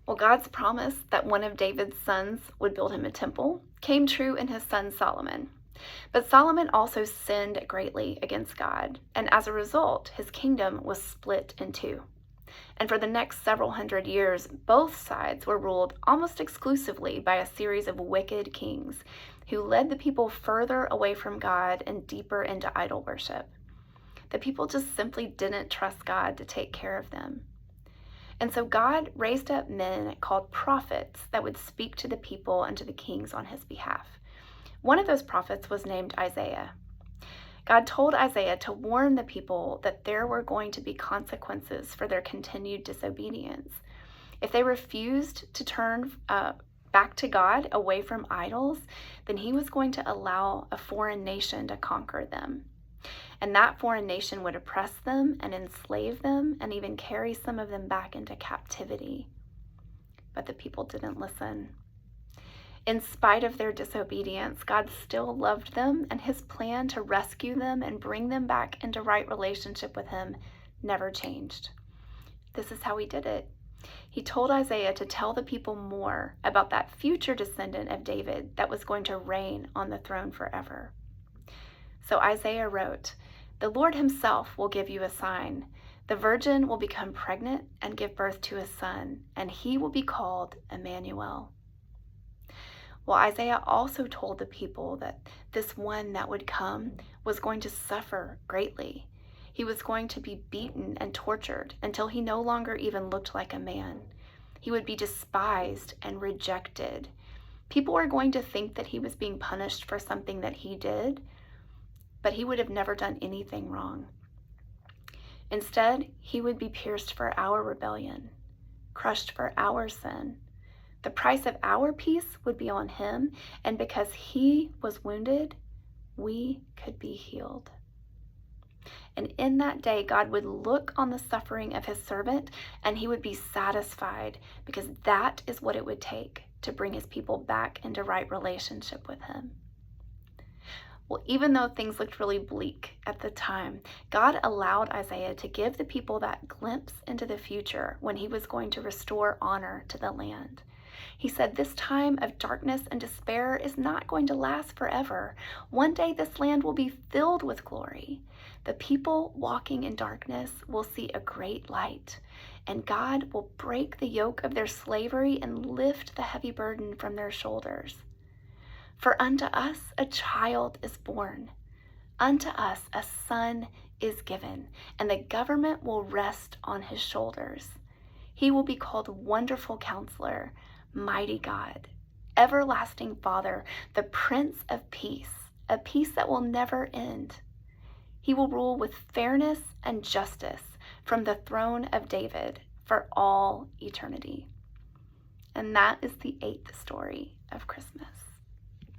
Well, God's promise that one of David's sons would build him a temple came true in his son Solomon. But Solomon also sinned greatly against God, and as a result, his kingdom was split in two. And for the next several hundred years, both sides were ruled almost exclusively by a series of wicked kings who led the people further away from God and deeper into idol worship. The people just simply didn't trust God to take care of them. And so God raised up men called prophets that would speak to the people and to the kings on his behalf. One of those prophets was named Isaiah. God told Isaiah to warn the people that there were going to be consequences for their continued disobedience. If they refused to turn back to God away from idols, then he was going to allow a foreign nation to conquer them. And that foreign nation would oppress them and enslave them and even carry some of them back into captivity. But the people didn't listen. In spite of their disobedience, God still loved them, and his plan to rescue them and bring them back into right relationship with him never changed. This is how he did it. He told Isaiah to tell the people more about that future descendant of David that was going to reign on the throne forever. So Isaiah wrote, "The Lord himself will give you a sign. The virgin will become pregnant and give birth to a son, and he will be called Emmanuel." Well, Isaiah also told the people that this one that would come was going to suffer greatly. He was going to be beaten and tortured until he no longer even looked like a man. He would be despised and rejected. People were going to think that he was being punished for something that he did, but he would have never done anything wrong. Instead, he would be pierced for our rebellion, crushed for our sin. The price of our peace would be on him, and because he was wounded, we could be healed. And in that day, God would look on the suffering of his servant, and he would be satisfied, because that is what it would take to bring his people back into right relationship with him. Well, even though things looked really bleak at the time, God allowed Isaiah to give the people that glimpse into the future when he was going to restore honor to the land. He said, "This time of darkness and despair is not going to last forever. One day this land will be filled with glory. The people walking in darkness will see a great light, and God will break the yoke of their slavery and lift the heavy burden from their shoulders. For unto us a child is born, unto us a son is given, and the government will rest on his shoulders. He will be called Wonderful Counselor, Mighty God, Everlasting Father, the Prince of Peace, a peace that will never end. He will rule with fairness and justice from the throne of David for all eternity." And that is the 8th story of Christmas.